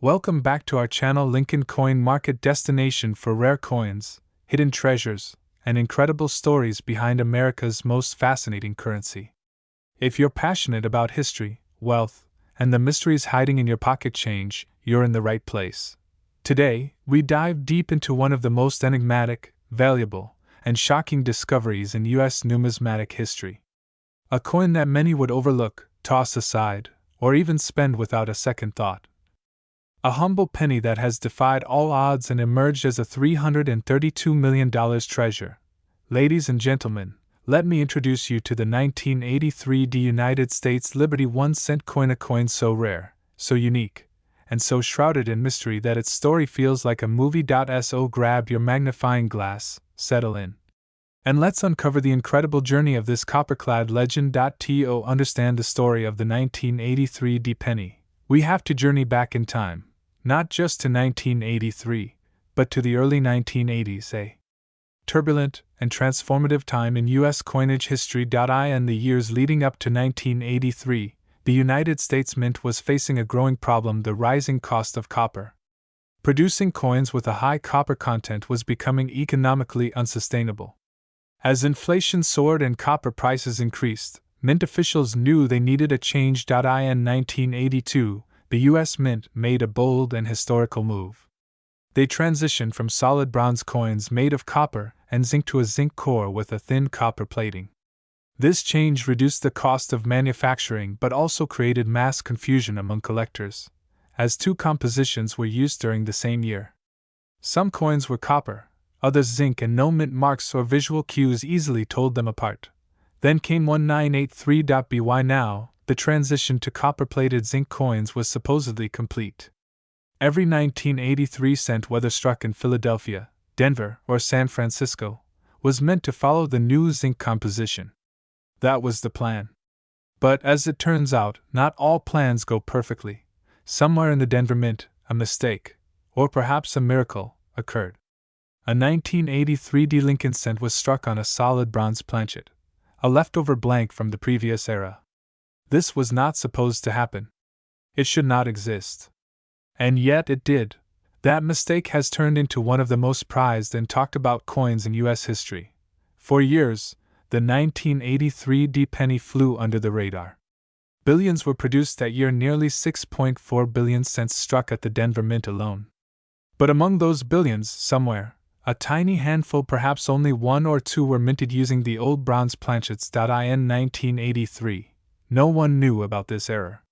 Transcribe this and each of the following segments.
Welcome back to our channel, Lincoln Coin Market, destination for rare coins, hidden treasures, and incredible stories behind America's most fascinating currency. If you're passionate about history, wealth, and the mysteries hiding in your pocket change, you're in the right place. Today, we dive deep into one of the most enigmatic, valuable, and shocking discoveries in U.S. numismatic history. A coin that many would overlook, toss aside, or even spend without a second thought. A humble penny that has defied all odds and emerged as a $332 million treasure. Ladies and gentlemen, let me introduce you to the 1983 United States Liberty 1-cent coin, a coin so rare, so unique, and so shrouded in mystery that its story feels like a movie. So grab your magnifying glass, settle in, and let's uncover the incredible journey of this copper-clad legend. To understand the story of the 1983 penny, we have to journey back in time. Not just to 1983, but to the early 1980s, a turbulent and transformative time in U.S. coinage history. In the years leading up to 1983, the United States Mint was facing a growing problem: the rising cost of copper. Producing coins with a high copper content was becoming economically unsustainable. As inflation soared and copper prices increased, Mint officials knew they needed a change. In 1982, the U.S. Mint made a bold and historical move. They transitioned from solid bronze coins made of copper and zinc to a zinc core with a thin copper plating. This change reduced the cost of manufacturing but also created mass confusion among collectors, as two compositions were used during the same year. Some coins were copper, others zinc, and no mint marks or visual cues easily told them apart. Then came 1983. Now, the transition to copper-plated zinc coins was supposedly complete. Every 1983 cent, whether struck in Philadelphia, Denver, or San Francisco, was meant to follow the new zinc composition. That was the plan. But as it turns out, not all plans go perfectly. Somewhere in the Denver Mint, a mistake, or perhaps a miracle, occurred. A 1983 Lincoln cent was struck on a solid bronze planchet, a leftover blank from the previous era. This was not supposed to happen. It should not exist. And yet it did. That mistake has turned into one of the most prized and talked about coins in U.S. history. For years, the 1983 penny flew under the radar. Billions were produced that year, nearly 6.4 billion cents struck at the Denver Mint alone. But among those billions, somewhere, a tiny handful, perhaps only one or two, were minted using the old bronze planchets. In 1983. No one knew about this error.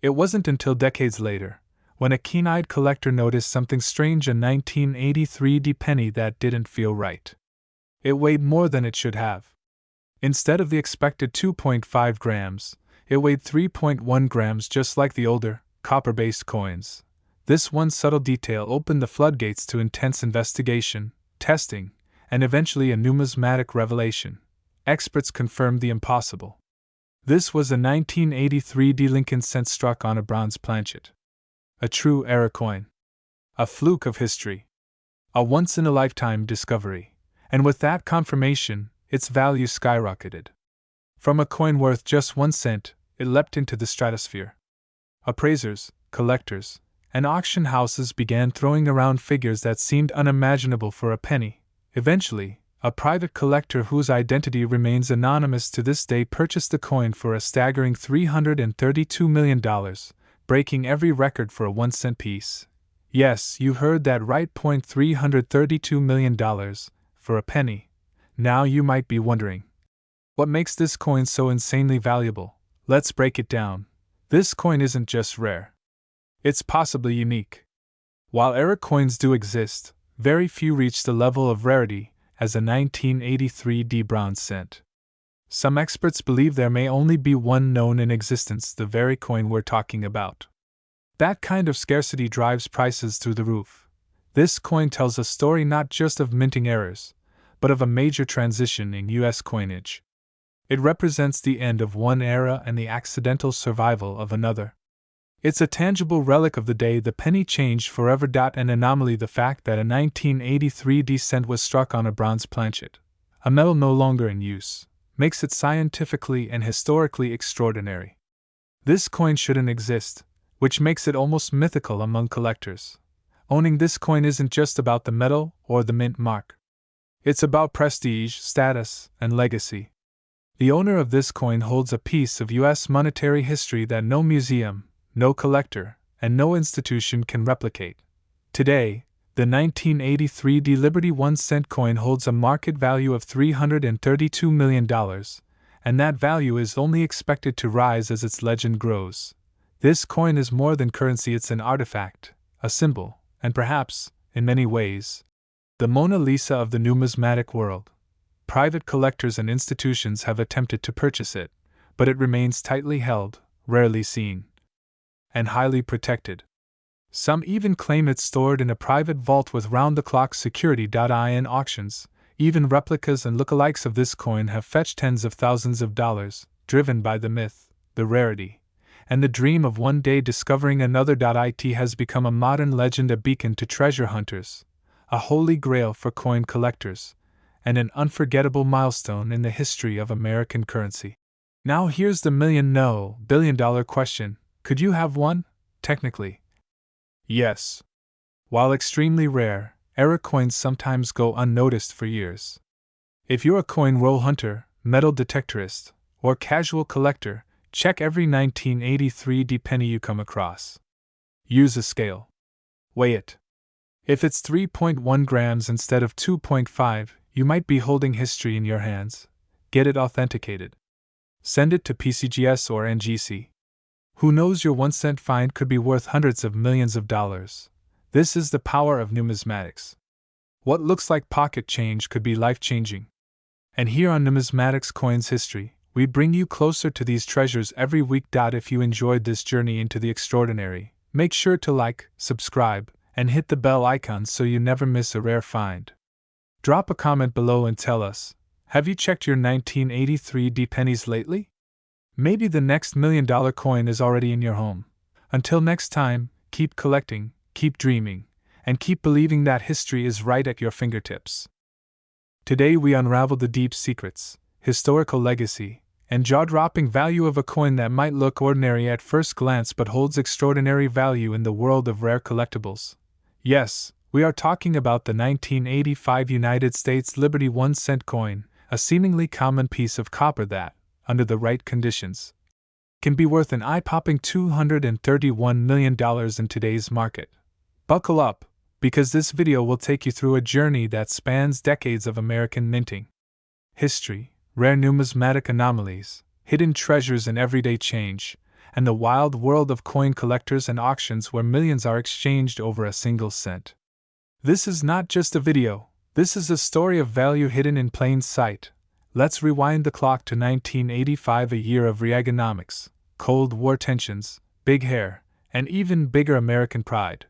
It wasn't until decades later, when a keen-eyed collector noticed something strange: a 1983 penny that didn't feel right. It weighed more than it should have. Instead of the expected 2.5 grams, it weighed 3.1 grams, just like the older, copper-based coins. This one subtle detail opened the floodgates to intense investigation, testing, and eventually a numismatic revelation. Experts confirmed the impossible. This was a 1983 Lincoln cent struck on a bronze planchet. A true error coin. A fluke of history. A once-in-a-lifetime discovery. And with that confirmation, its value skyrocketed. From a coin worth just 1 cent, it leapt into the stratosphere. Appraisers, collectors, and auction houses began throwing around figures that seemed unimaginable for a penny. Eventually, a private collector whose identity remains anonymous to this day purchased the coin for a staggering $332 million, breaking every record for a 1-cent piece. Yes, you heard that right, $332 million for a penny. Now you might be wondering, what makes this coin so insanely valuable? Let's break it down. This coin isn't just rare. It's possibly unique. While error coins do exist, very few reach the level of rarity as a 1983 bronze cent. Some experts believe there may only be one known in existence, the very coin we're talking about. That kind of scarcity drives prices through the roof. This coin tells a story not just of minting errors, but of a major transition in U.S. coinage. It represents the end of one era and the accidental survival of another. It's a tangible relic of the day the penny changed forever. An anomaly: the fact that a 1983 cent was struck on a bronze planchet, a metal no longer in use, makes it scientifically and historically extraordinary. This coin shouldn't exist, which makes it almost mythical among collectors. Owning this coin isn't just about the metal or the mint mark. It's about prestige, status, and legacy. The owner of this coin holds a piece of U.S. monetary history that no museum, no collector, and no institution can replicate. Today, the 1983 Liberty 1-cent coin holds a market value of $332 million, and that value is only expected to rise as its legend grows. This coin is more than currency, it's an artifact, a symbol, and perhaps, in many ways, the Mona Lisa of the numismatic world. Private collectors and institutions have attempted to purchase it, but it remains tightly held, rarely seen, and highly protected. Some even claim it's stored in a private vault with round-the-clock security. In auctions, even replicas and lookalikes of this coin have fetched tens of thousands of dollars, driven by the myth, the rarity, and the dream of one day discovering another. It has become a modern legend, a beacon to treasure hunters, a holy grail for coin collectors, and an unforgettable milestone in the history of American currency. Now here's the billion-dollar question: could you have one? Technically, yes. While extremely rare, era coins sometimes go unnoticed for years. If you're a coin roll hunter, metal detectorist, or casual collector, check every 1983 penny you come across. Use a scale. Weigh it. If it's 3.1 grams instead of 2.5, you might be holding history in your hands. Get it authenticated. Send it to PCGS or NGC. Who knows, your 1-cent find could be worth hundreds of millions of dollars. This is the power of numismatics. What looks like pocket change could be life-changing. And here on Numismatics Coins History, we bring you closer to these treasures every week. If you enjoyed this journey into the extraordinary, make sure to like, subscribe, and hit the bell icon so you never miss a rare find. Drop a comment below and tell us, have you checked your 1983 pennies lately? Maybe the next $1 million coin is already in your home. Until next time, keep collecting, keep dreaming, and keep believing that history is right at your fingertips. Today we unraveled the deep secrets, historical legacy, and jaw-dropping value of a coin that might look ordinary at first glance but holds extraordinary value in the world of rare collectibles. Yes, we are talking about the 1985 United States Liberty 1-cent coin, a seemingly common piece of copper that, under the right conditions, can be worth an eye-popping $231 million in today's market. Buckle up, because this video will take you through a journey that spans decades of American minting history, rare numismatic anomalies, hidden treasures in everyday change, and the wild world of coin collectors and auctions where millions are exchanged over a single cent. This is not just a video, this is a story of value hidden in plain sight. Let's rewind the clock to 1985, a year of Reaganomics, Cold War tensions, big hair, and even bigger American pride.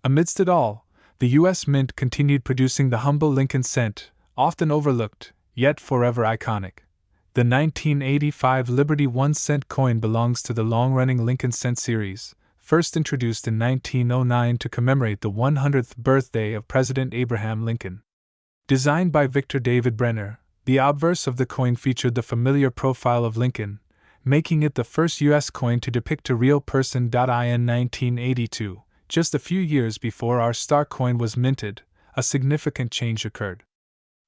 Amidst it all, the U.S. Mint continued producing the humble Lincoln cent, often overlooked, yet forever iconic. The 1985 Liberty 1-cent coin belongs to the long-running Lincoln cent series, first introduced in 1909 to commemorate the 100th birthday of President Abraham Lincoln. Designed by Victor David Brenner, the obverse of the coin featured the familiar profile of Lincoln, making it the first U.S. coin to depict a real person. In 1982, just a few years before our star coin was minted, a significant change occurred.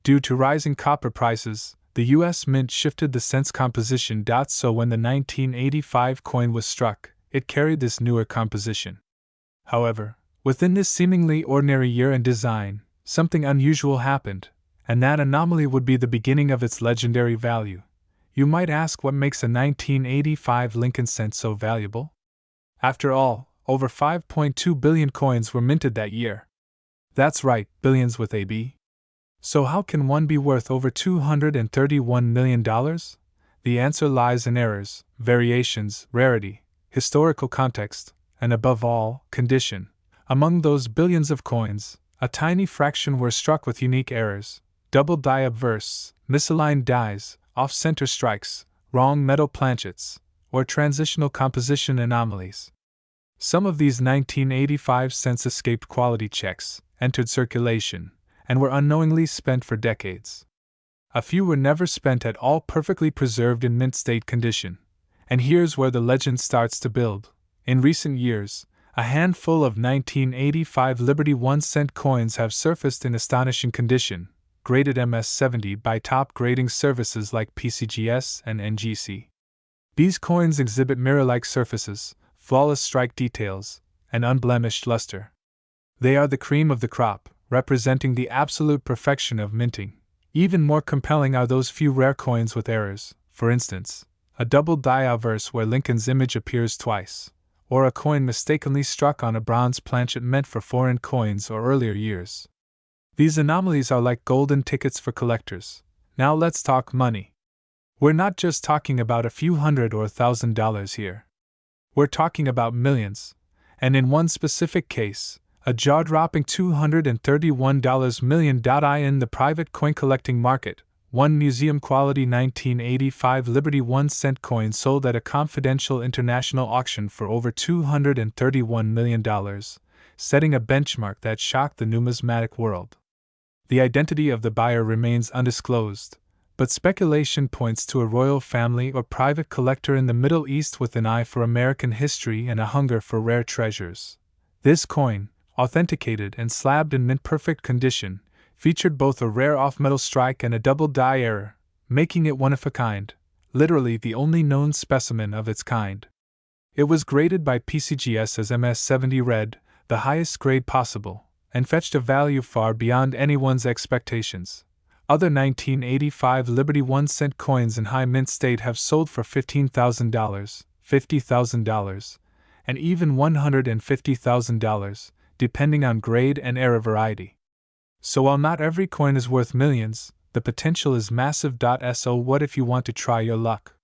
Due to rising copper prices, the U.S. Mint shifted the cent's composition. So when the 1985 coin was struck, it carried this newer composition. However, within this seemingly ordinary year and design, something unusual happened, and that anomaly would be the beginning of its legendary value. You might ask, what makes a 1985 Lincoln cent so valuable? After all, over 5.2 billion coins were minted that year. That's right, billions with a B. So how can one be worth over $231 million? The answer lies in errors, variations, rarity, historical context, and above all, condition. Among those billions of coins, a tiny fraction were struck with unique errors: double die obverse, misaligned dies, off-center strikes, wrong metal planchets, or transitional composition anomalies. Some of these 1985 cents escaped quality checks, entered circulation, and were unknowingly spent for decades. A few were never spent at all, perfectly preserved in mint state condition. And here's where the legend starts to build. In recent years, a handful of 1985 Liberty 1-cent coins have surfaced in astonishing condition, graded MS-70 by top grading services like PCGS and NGC. These coins exhibit mirror-like surfaces, flawless strike details, and unblemished luster. They are the cream of the crop, representing the absolute perfection of minting. Even more compelling are those few rare coins with errors, for instance, a double die obverse where Lincoln's image appears twice, or a coin mistakenly struck on a bronze planchet meant for foreign coins or earlier years. These anomalies are like golden tickets for collectors. Now let's talk money. We're not just talking about a few $100 or $1,000 here. We're talking about millions, and in one specific case, a jaw-dropping $231 million. In the private coin collecting market, one museum-quality 1985 Liberty 1-cent coin sold at a confidential international auction for over $231 million, setting a benchmark that shocked the numismatic world. The identity of the buyer remains undisclosed, but speculation points to a royal family or private collector in the Middle East with an eye for American history and a hunger for rare treasures. This coin, authenticated and slabbed in mint-perfect condition, featured both a rare off-metal strike and a double die error, making it one of a kind, literally the only known specimen of its kind. It was graded by PCGS as MS-70 red, the highest grade possible, and fetched a value far beyond anyone's expectations. Other 1985 Liberty 1-cent coins in high mint state have sold for $15,000, $50,000, and even $150,000, depending on grade and error variety. So while not every coin is worth millions, the potential is massive. So what if you want to try your luck?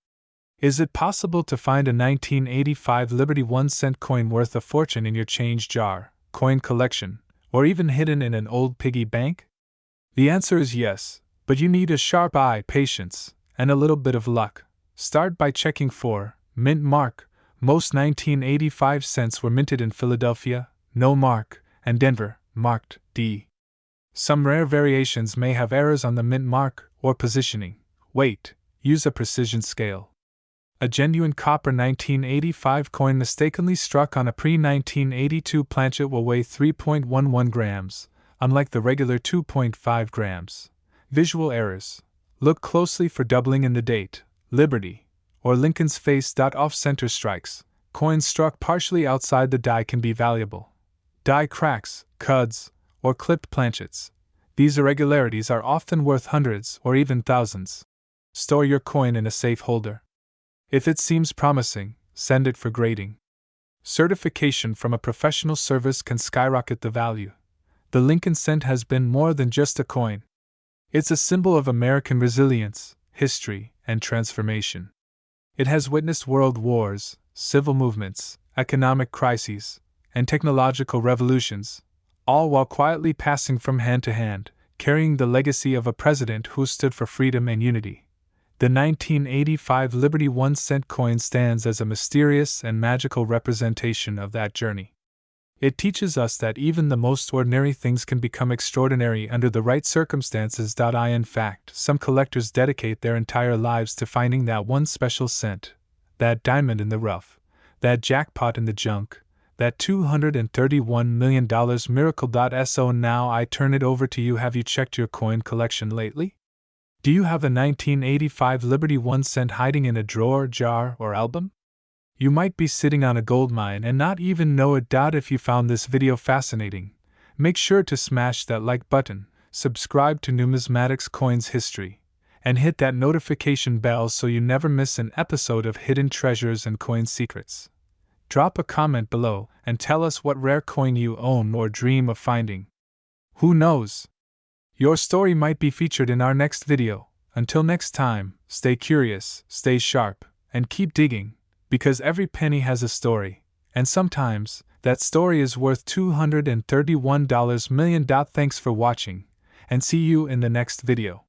Is it possible to find a 1985 Liberty 1-cent coin worth a fortune in your change jar, coin collection, or even hidden in an old piggy bank? The answer is yes, but you need a sharp eye, patience, and a little bit of luck. Start by checking for mint mark. Most 1985 cents were minted in Philadelphia, no mark, and Denver, marked D. Some rare variations may have errors on the mint mark or positioning. Weight: use a precision scale. A genuine copper 1985 coin mistakenly struck on a pre-1982 planchet will weigh 3.11 grams, unlike the regular 2.5 grams. Visual errors: look closely for doubling in the date, Liberty, or Lincoln's face. Off-center strikes, coins struck partially outside the die can be valuable. Die cracks, cuds, or clipped planchets. These irregularities are often worth hundreds or even thousands. Store your coin in a safe holder. If it seems promising, send it for grading. Certification from a professional service can skyrocket the value. The Lincoln cent has been more than just a coin. It's a symbol of American resilience, history, and transformation. It has witnessed world wars, civil movements, economic crises, and technological revolutions, all while quietly passing from hand to hand, carrying the legacy of a president who stood for freedom and unity. The 1985 Liberty 1-cent coin stands as a mysterious and magical representation of that journey. It teaches us that even the most ordinary things can become extraordinary under the right circumstances. In fact, some collectors dedicate their entire lives to finding that one special cent, that diamond in the rough, that jackpot in the junk, that $231 million miracle. So now I turn it over to you. Have you checked your coin collection lately? Do you have a 1985 Liberty 1-cent hiding in a drawer, jar, or album? You might be sitting on a goldmine and not even know it. If you found this video fascinating, make sure to smash that like button, subscribe to Numismatics Coins History, and hit that notification bell so you never miss an episode of Hidden Treasures and Coin Secrets. Drop a comment below and tell us what rare coin you own or dream of finding. Who knows? Your story might be featured in our next video. Until next time, stay curious, stay sharp, and keep digging, because every penny has a story, and sometimes, that story is worth $231 million. Thanks for watching, and see you in the next video.